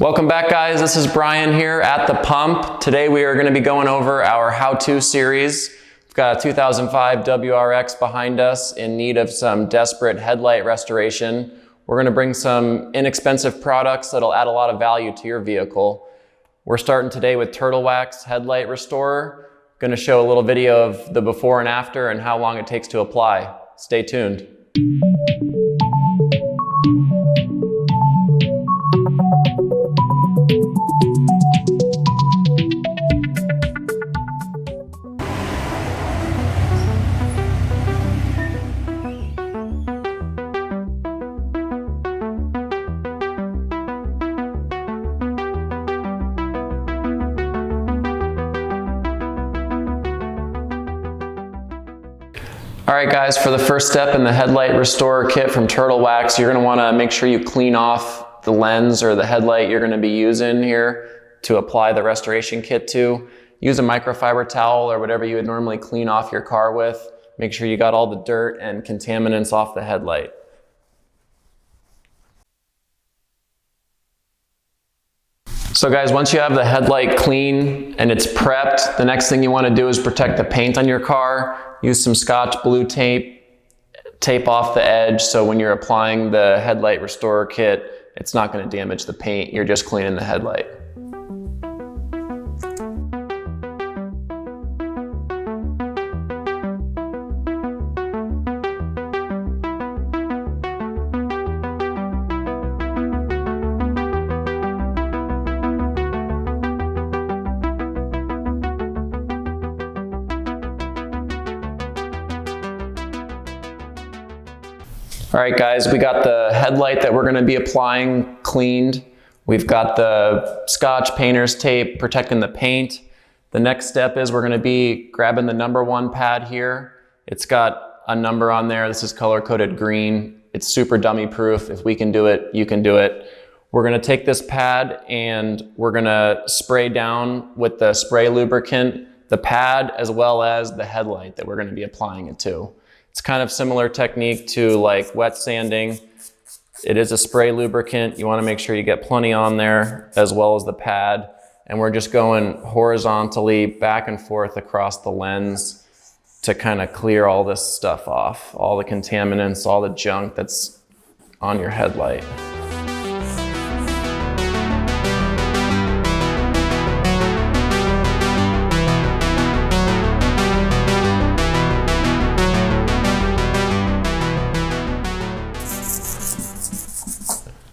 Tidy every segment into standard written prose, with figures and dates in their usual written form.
Welcome back, guys. This is Brian here at the pump. Today we are going to be going over our how-to series. We've got a 2005 WRX behind us in need of some desperate headlight restoration. We're going to bring some inexpensive products that'll add a lot of value to your vehicle. We're starting today with Turtle Wax Headlight Restorer. Going to show a little video of the before and after and how long it takes to apply. Stay tuned. Alright guys, for the first step in the Headlight Restorer Kit from Turtle Wax, you're going to want to make sure you clean off the lens or the headlight you're going to be using here to apply the restoration kit to. Use a microfiber towel or whatever you would normally clean off your car with. Make sure you got all the dirt and contaminants off the headlight. So guys, once you have the headlight clean and it's prepped, the next thing you want to do is protect the paint on your car. Use some Scotch blue tape, tape off the edge so when you're applying the Headlight Restorer Kit, it's not going to damage the paint, you're just cleaning the headlight. Alright guys, we got the headlight that we're going to be applying cleaned. We've got the Scotch painter's tape protecting the paint. The next step is we're going to be grabbing the number 1 pad here. It's got a number on there. This is color coded green. It's super dummy proof. If we can do it, you can do it. We're going to take this pad and we're going to spray down with the spray lubricant the pad as well as the headlight that we're going to be applying it to. It's kind of similar technique to like wet sanding. It is a spray lubricant. You want to make sure you get plenty on there as well as the pad. And we're just going horizontally back and forth across the lens to kind of clear all this stuff off. All the contaminants, all the junk that's on your headlight.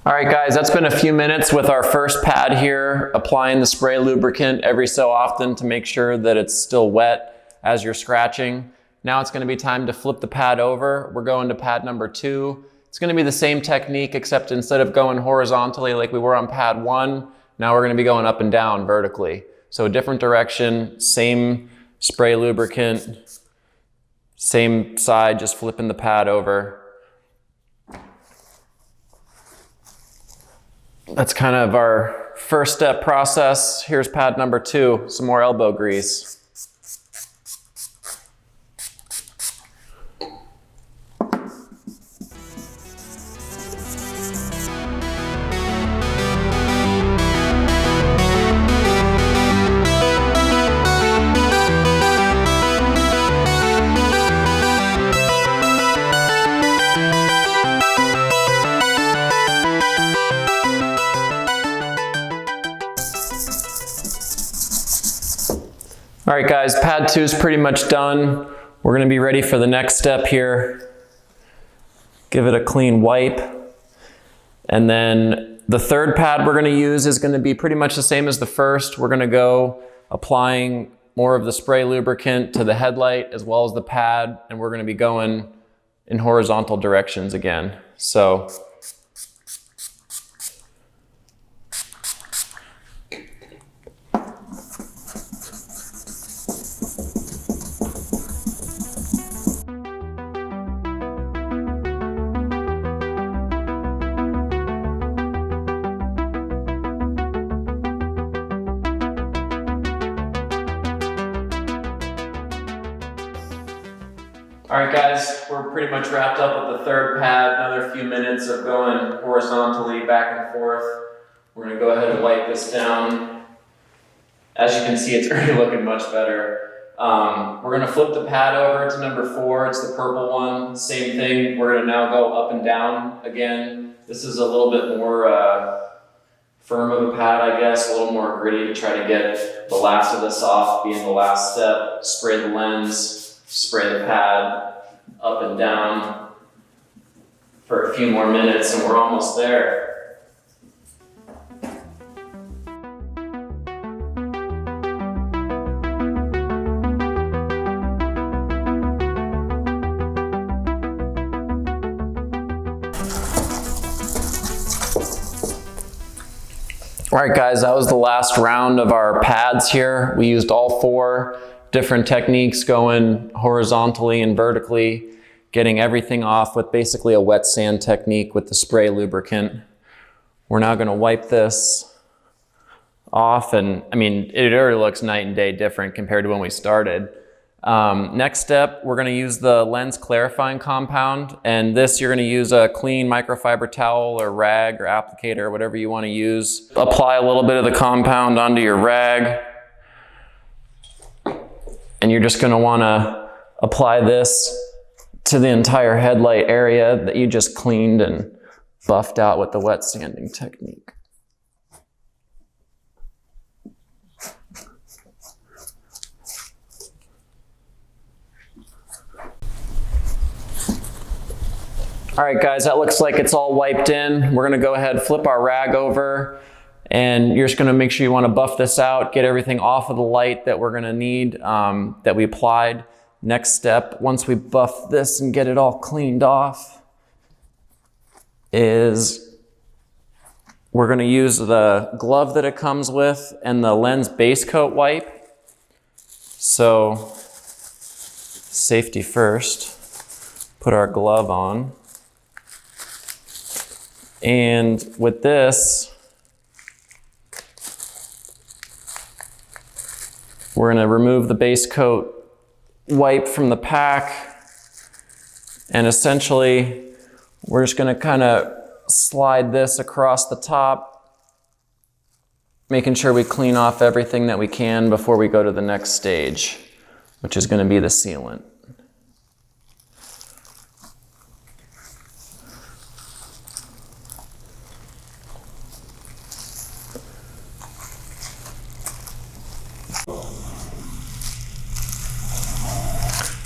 Alright guys, that's been a few minutes with our first pad here, applying the spray lubricant every so often to make sure that it's still wet as you're scratching. Now it's going to be time to flip the pad over. We're going to pad number 2. It's going to be the same technique except instead of going horizontally like we were on pad 1, now we're going to be going up and down vertically. So a different direction, same spray lubricant, same side, just flipping the pad over. That's kind of our first step process. Here's pad number 2, some more elbow grease. Alright guys, pad 2 is pretty much done. We're going to be ready for the next step here. Give it a clean wipe. And then the third pad we're going to use is going to be pretty much the same as the first. We're going to go applying more of the spray lubricant to the headlight as well as the pad, and we're going to be going in horizontal directions again. So Alright guys, we're pretty much wrapped up with the third pad. Another few minutes of going horizontally back and forth. We're gonna go ahead and wipe this down. As you can see, it's already looking much better. We're gonna flip the pad over to number 4. It's the purple one. Same thing. We're gonna now go up and down again. This is a little bit more firm of a pad, I guess, a little more gritty to try to get the last of this off, being the last step. Spray the lens, spray the pad, up and down for a few more minutes, and we're almost there. All right, guys, that was the last round of our pads here. We used all 4 different techniques, going horizontally and vertically, getting everything off with basically a wet sand technique with the spray lubricant. We're now gonna wipe this off, and I mean, it already looks night and day different compared to when we started. Next step, we're gonna use the lens clarifying compound, and this you're gonna use a clean microfiber towel or rag or applicator or whatever you wanna use. Apply a little bit of the compound onto your rag, and you're just gonna wanna apply this to the entire headlight area that you just cleaned and buffed out with the wet sanding technique. All right, guys, that looks like it's all wiped in. We're gonna go ahead, flip our rag over, and you're just gonna make sure you wanna buff this out, get everything off of the light that we're gonna need, that we applied. Next step, once we buff this and get it all cleaned off, is we're gonna use the glove that it comes with and the lens base coat wipe. So, safety first, put our glove on. And with this, we're gonna remove the base coat wipe from the pack, and essentially we're just gonna kind of slide this across the top, making sure we clean off everything that we can before we go to the next stage, which is gonna be the sealant.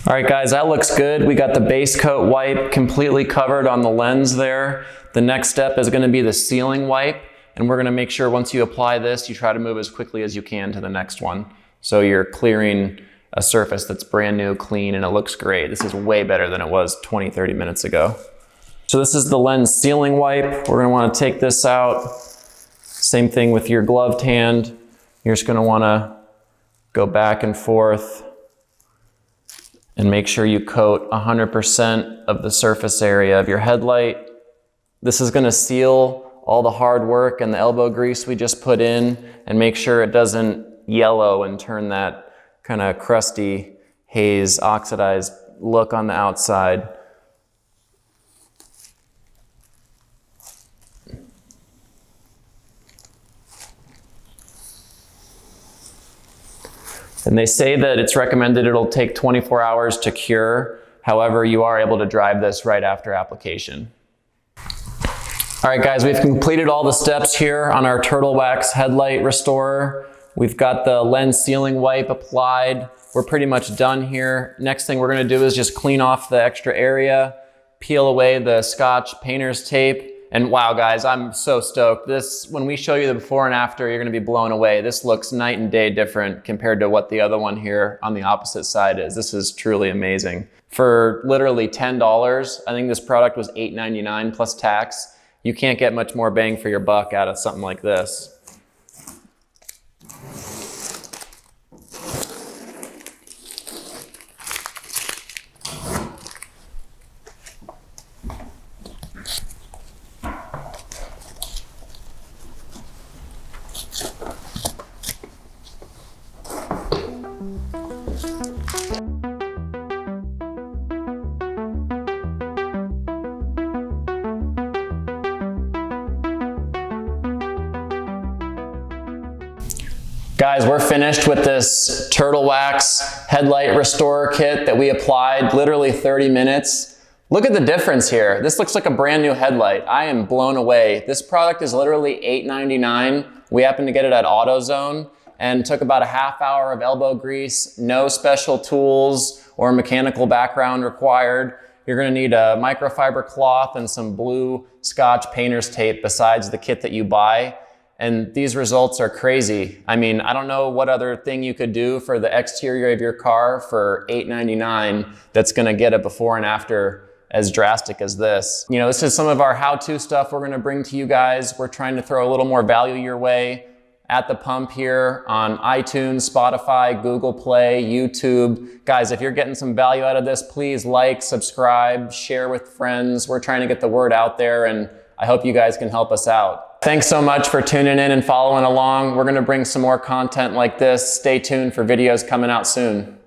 All right, guys, that looks good. We got the base coat wipe completely covered on the lens there. The next step is going to be the sealing wipe, and we're going to make sure once you apply this, you try to move as quickly as you can to the next one. So you're clearing a surface that's brand new, clean, and it looks great. This is way better than it was 20, 30 minutes ago. So this is the lens sealing wipe. We're going to want to take this out. Same thing with your gloved hand. You're just going to want to go back and forth and make sure you coat 100% of the surface area of your headlight. This is going to seal all the hard work and the elbow grease we just put in, and make sure it doesn't yellow and turn that kind of crusty haze oxidized look on the outside. And they say that it's recommended it'll take 24 hours to cure. However, you are able to drive this right after application. All right, guys, we've completed all the steps here on our Turtle Wax Headlight Restorer. We've got the lens sealing wipe applied. We're pretty much done here. Next thing we're gonna do is just clean off the extra area, peel away the Scotch painter's tape. And wow, guys, I'm so stoked. This, when we show you the before and after, you're gonna be blown away. This looks night and day different compared to what the other one here on the opposite side is. This is truly amazing. For literally $10, I think this product was $8.99 plus tax. You can't get much more bang for your buck out of something like this. Guys, we're finished with this Turtle Wax Headlight Restorer Kit that we applied literally 30 minutes. Look at the difference here. This looks like a brand new headlight. I am blown away. This product is literally $8.99. We happened to get it at AutoZone and took about a half hour of elbow grease, no special tools or mechanical background required. You're gonna need a microfiber cloth and some blue Scotch painter's tape besides the kit that you buy. And these results are crazy. I mean, I don't know what other thing you could do for the exterior of your car for $8.99 that's gonna get a before and after as drastic as this. You know, this is some of our how-to stuff we're gonna bring to you guys. We're trying to throw a little more value your way at the pump here on iTunes, Spotify, Google Play, YouTube. Guys, if you're getting some value out of this, please like, subscribe, share with friends. We're trying to get the word out there, and I hope you guys can help us out. Thanks so much for tuning in and following along. We're gonna bring some more content like this. Stay tuned for videos coming out soon.